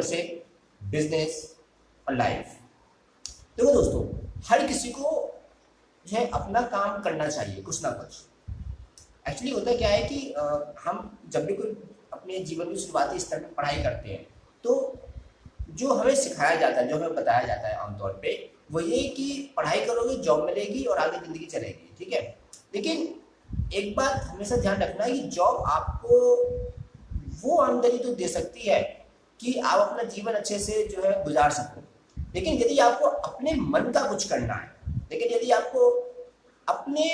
से बिजनेस और लाइफ। देखो दोस्तों, हर किसी को जो है अपना काम करना चाहिए, कुछ ना कुछ। एक्चुअली होता क्या है कि हम जब भी कोई अपने जीवन में शुरुआती स्तर में पढ़ाई करते हैं, तो जो हमें सिखाया जाता है, जो हमें बताया जाता है आमतौर पे, वो ये कि पढ़ाई करोगे, जॉब मिलेगी और आगे ज़िंदगी चलेगी, ठीक है। लेकिन एक बात हमेशा ध्यान रखना है कि जॉब आपको वो आमदनी तो दे सकती है कि आप अपना जीवन अच्छे से जो है गुजार सको, लेकिन यदि आपको अपने मन का कुछ करना है, लेकिन यदि आपको अपने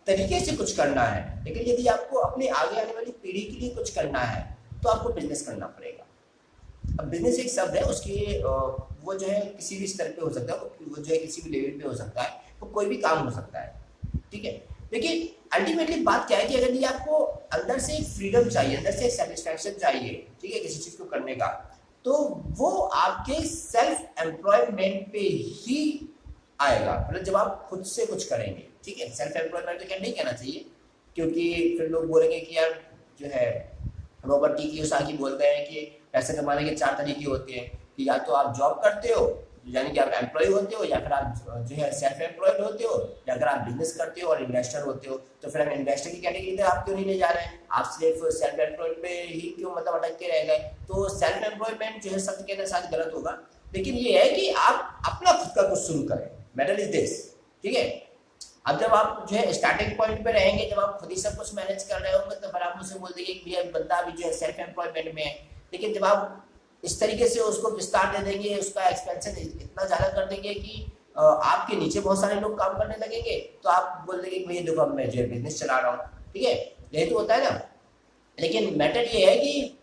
तरीके से कुछ करना है, लेकिन यदि आपको अपने आगे आने वाली पीढ़ी के लिए कुछ करना है, तो आपको बिजनेस करना पड़ेगा। अब बिजनेस एक शब्द है, उसके वो जो है किसी भी स्तर पे हो सकता है, वो जो है किसी भी लेवल पे हो सकता है, वो कोई भी काम हो सकता है, ठीक है। लेकिन अल्टीमेटली बात क्या है कि अगर ये आपको अंदर से एक फ्रीडम चाहिए, अंदर से एक सेटिस्फैक्शन चाहिए, ठीक है, किसी चीज़ को करने का, तो वो आपके सेल्फ एम्प्लॉयमेंट पे ही आएगा। मतलब जब आप खुद से कुछ करेंगे, ठीक है। सेल्फ एम्प्लॉयमेंट तो क्या नहीं कहना चाहिए, क्योंकि फिर लोग बोलेंगे कि यार जो है रॉबर्ट टी कियोसाकी बोलते हैं कि पैसे कमाने के 4 तरीके होते हैं, कि या तो आप जॉब करते हो, यानी कि आप एम्प्लॉय होते हो, या फिर आप जो है सेल्फ एम्प्लॉयड होते हो, या अगर आप बिजनेस करते हो और इन्वेस्टर होते हो। तो फिर हम इन्वेस्टर की कैटेगरी में आप क्यों नहीं ले जा रहे हैं, आप सिर्फ सेल्फ एम्प्लॉयड पे ही क्यों मतलब अटक के रह गए। तो सेल्फ एम्प्लॉयमेंट जो है शब्द कहना शायद गलत होगा, लेकिन ये है कि आप अपना खुद का कुछ शुरू करें। मैटर इज दिस, ठीक है। अब जब आप जो है स्टार्टिंग पॉइंट पे रहेंगे, जब आप खुद ही सब कुछ मैनेज कर रहे होंगे, तो फिर आप मुझसे बोल देंगे कि भैया बंदा अभी जो है सेल्फ एम्प्लॉयमेंट में है। लेकिन जब आप इस तरीके से उसको विस्तार दे देंगे, उसका एक्सपेंशन इतना ज़्यादा कर देंगे कि आपके नीचे बहुत सारे लोग काम करने लगेंगे, तो आप बोल देंगे कि भैया देखो अब मैं जो है बिजनेस चला रहा हूँ, ठीक है। यही तो होता है ना। लेकिन मैटर ये है कि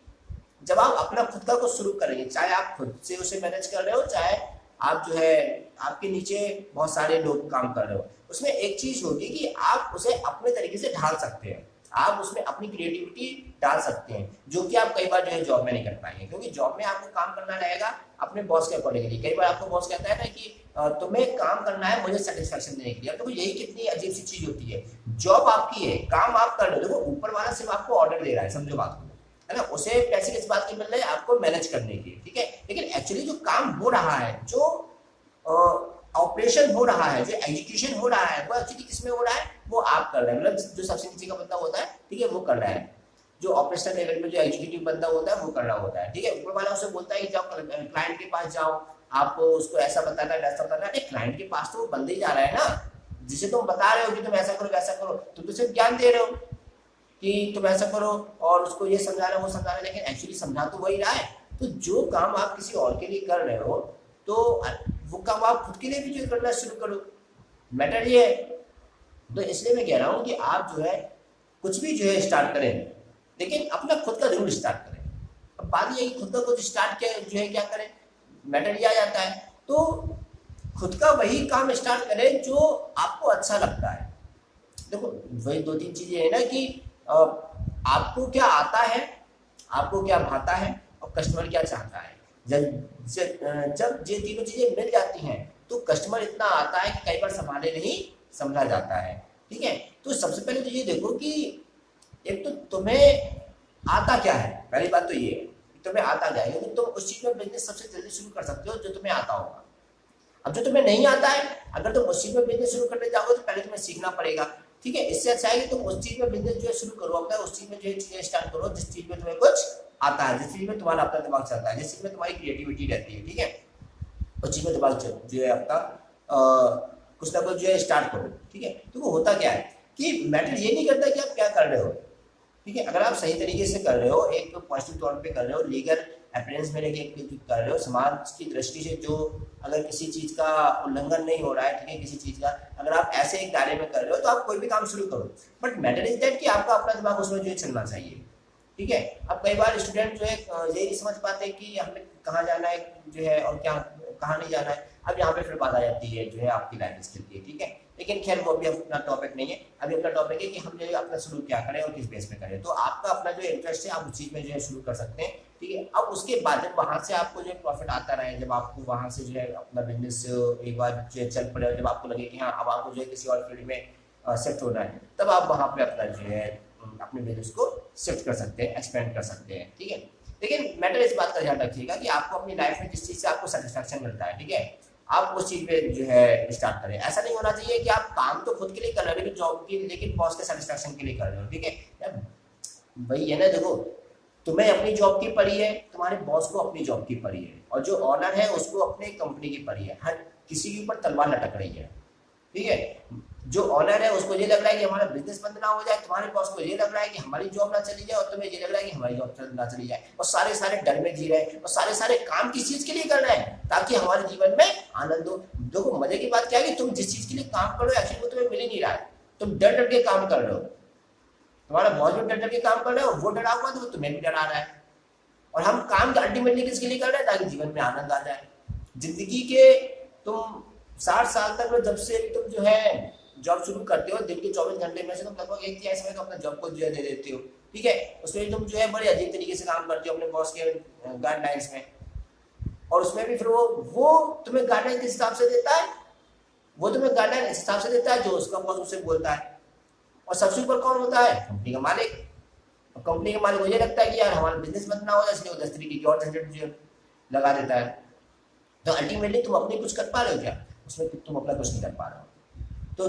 जब आप अपना खुद का कुछ शुरू करेंगे, चाहे आप खुद से उसे मैनेज कर रहे हो, चाहे आप जो है आपके नीचे बहुत सारे लोग काम कर रहे हो, उसमें एक चीज होगी कि आप उसे अपने तरीके से ढाल सकते हैं, आप उसमें अपनी क्रिएटिविटी डाल सकते हैं, जो कि आप कई बार जो है जॉब में नहीं कर पाएंगे। क्योंकि जॉब में आपको काम करना रहेगा अपने बॉस के अकॉर्डिंगली। कई बार आपको बॉस कहता है ना कि तुम्हें काम करना है मुझे सेटिस्फेक्शन देने के लिए। तो यही कितनी अजीब सी चीज होती है। जॉब आपकी है, काम आप कर रहे हो, देखो ऊपर वाला सिर्फ आपको ऑर्डर दे रहा है, समझो बात को, है ना। उसे पैसे किस बात के मिल रहे हैं, आपको मैनेज करने के, ठीक है। लेकिन एक्चुअली जो काम हो रहा है, जो ऑपरेशन हो रहा है, जो एग्जीक्यूशन हो रहा है, वो एक्चुअली किसमें हो रहा है, वो आप कर रहे हैं। मतलब जो सबसे नीचे का बंदा होता है, ठीक है, वो कर रहा है। जो ऑपरेशनल लेवल में जो एग्जीक्यूटिव बंदा होता है, वो कर रहा होता है, ठीक है। ऊपर वाला उसे बोलता है कि जाओ क्लाइंट के पास जाओ, आप उसको ऐसा बताना है, वैसा बताना है। क्लाइंट के पास तो वो बंदे ही जा रहा है ना, जिसे तुम बता रहे हो कि तुम ऐसा करो वैसा करो, तुम तो सिर्फ ज्ञान दे रहे हो कि तुम ऐसा करो और उसको ये समझा रहे हो वो समझा रहे हो, लेकिन एक्चुअली समझा तो वही रहा है। तो जो काम आप किसी और के लिए कर रहे हो, तो वो काम आप खुद के लिए भी जो करना शुरू करो। मैटर ये है। तो इसलिए मैं कह रहा हूँ कि आप जो है कुछ भी जो है स्टार्ट करें, लेकिन अपना खुद का जरूर स्टार्ट करें। अब बात ये है कि खुद का कुछ स्टार्ट क्या जो है क्या करें, मैटर ये आ जाता है। तो खुद का वही काम स्टार्ट करें जो आपको अच्छा लगता है। देखो वही 2-3 चीजें है ना कि आपको क्या आता है, आपको क्या भाता है, और कस्टमर क्या चाहता है। जब ये तीनों चीजें मिल जाती हैं, तो कस्टमर इतना आता है कि कई बार संभाले नहीं समझा जाता है, ठीक है। तो सबसे पहले तो ये देखो कि एक तो तुम्हें आता क्या है। पहली बात तो ये है कि तुम्हें आता क्या है, क्योंकि तुम उस चीज में बिजनेस सबसे जल्दी शुरू कर सकते हो जो तुम्हें आता होगा। अब जो तुम्हें नहीं आता है, अगर तुम उस चीज में बिजनेस शुरू करने जाओगे, तो पहले तुम्हें सीखना पड़ेगा, ठीक है। इससे अच्छा है कि तुम उस चीज में बिजनेस जो है शुरू करो, अपना उस चीज में जो है चीजें स्टार्ट करो जिस चीज में तुम्हें कुछ आता है, जिस चीज में तुम्हारा अपना दिमाग चलता है, जिस चीज में तुम्हारी क्रिएटिविटी रहती है, ठीक है। उस चीज में दिमाग जो है अपना कुछ ना कुछ जो है स्टार्ट करो, ठीक है। तो वो होता क्या है कि मैटर ये नहीं करता कि आप क्या कर रहे हो, ठीक है। अगर आप सही तरीके से कर रहे हो, एक तो पॉजिटिव तौर पे कर रहे हो, लीगल अपीयरेंस में लेके कर रहे हो, समाज की दृष्टि से जो अगर किसी चीज का उल्लंघन नहीं हो रहा है, ठीक है, किसी चीज का, अगर आप ऐसे एक दायरे में कर रहे हो, तो आप कोई भी काम शुरू करो। बट मैटर इज दैट कि आपका अपना दिमाग उसमें जो है चलना चाहिए, ठीक है। अब कई बार स्टूडेंट जो है यही नहीं समझ पाते कि हमें कहाँ जाना है जो है और क्या कहाँ नहीं जाना है। अब यहाँ पे फिर बात आ जाती है जो है आपकी लाइफ स्किल की, ठीक है। लेकिन खैर वो भी अपना टॉपिक नहीं है। अभी अपना टॉपिक है कि हम जो है अपना शुरू क्या करें और किस बेस पे करें। तो आपका अपना जो इंटरेस्ट है आप उस चीज में जो है शुरू कर सकते हैं, ठीक है। अब उसके बाद जब वहां से आपको जो प्रॉफिट आता रहे, जब आपको वहां से जो है अपना बिजनेस एक बार जो है चल पड़े, जब आपको लगे कि हाँ अब आपको जो है किसी और फील्ड में शिफ्ट होना है, तब आप वहां पे अपना जो है अपने बिजनेस को शिफ्ट कर सकते हैं, एक्सपेंड कर सकते हैं, ठीक है। लेकिन मैटर इस बात का ध्यान रखिएगा कि आपको अपनी लाइफ में जिस चीज़ से आपको सेटिस्फैक्शन मिलता है, ठीक है, आप उस चीज़ पे जो है स्टार्ट करें। ऐसा नहीं होना चाहिए कि आप काम तो खुद के लिए कर रहे हो लेकिन जॉब की, लेकिन बॉस के सेटिस्फैक्शन के लिए कर रहे हो, ठीक है यार। वही है ना, देखो तुम्हें अपनी जॉब की पड़ी है, तुम्हारे बॉस को अपनी जॉब की पड़ी है, और जो ऑनर है उसको अपनी कंपनी की पड़ी है। हर किसी के ऊपर तलवार लटक रही है, ठीक है। जो ऑनर है उसको ये लग रहा है कि हमारा बिजनेस बंद ना हो जाए, तुम्हारे बॉस को ये लग रहा है कि हमारी जॉब ना चली जाए, और तुम्हें ये लग रहा है कि हमारी जॉब ना चली जाए, और सारे सारे डर में जी रहे हैं, और सारे सारे काम किस चीज के लिए कर रहे हैं, ताकि हमारे जीवन में आनंद हो। देखो मजे की बात क्या है कि तुम जिस चीज के लिए काम कर रहे हो एक्चुअली वो तुम्हें मिल ही नहीं रहा है, तुम डर डर के काम कर रहे हो। तुम्हारा बॉस भी डर डर के काम कर रहा है और वो डरा हुआ तो तुम्हें भी डरा रहा है। और हम काम अल्टीमेटली किसके लिए कर रहे हैं, ताकि जीवन में आनंद आ जाए। जिंदगी के तुम 60 साल तक में जब से तुम जो है जॉब शुरू करते हो, दिन के 24 घंटे में से तुम लगभग एक तिहाई समय तो अपना जॉब को जो है दे देते हो, ठीक है। उसमें तुम जो है बड़े अजीब तरीके से काम करते हो अपने बॉस के गाइडलाइंस में, और उसमें भी फिर वो तुम्हें गाइडलाइन किस हिसाब से देता है, वो तुम्हें गाइडलाइन इस हिसाब से देता है जो उसका बॉस उसे बोलता है। और सबसे ऊपर कौन होता है, कंपनी का मालिक। कंपनी के मालिक को ये लगता है कि यार हमारा बिजनेस बंद ना हो जाए, इसलिए वो 10 तरीके की और झंझट जो लगा देता है। तो अल्टीमेटली तुम अपने कुछ कर पा रहे हो क्या, उसमें तुम अपना कुछ नहीं कर पा रहे हो। तो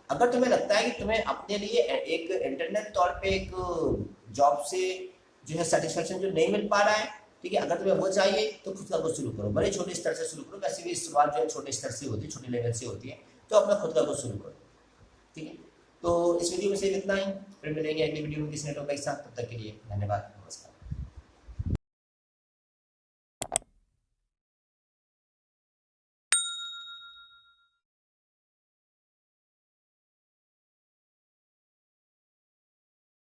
अगर तुम्हें लगता है कि तुम्हें अपने लिए एक इंटरनेट तौर पे एक जॉब से जो है सेटिस्फेक्शन जो नहीं मिल पा रहा है, ठीक है, अगर तुम्हें वो चाहिए तो खुद का कुछ शुरू करो, बड़े छोटे स्तर से शुरू करो। वैसे भी शुरुआत जो है छोटे स्तर से होती है, छोटे लेवल से होती है, तो अपना खुद का कुछ शुरू करो, ठीक है। तो इस वीडियो में सिर्फ इतना ही, फिर मिलेंगे अगली वीडियो में किसी नए टॉपिक के साथ। तब तक के लिए धन्यवाद, नमस्कार।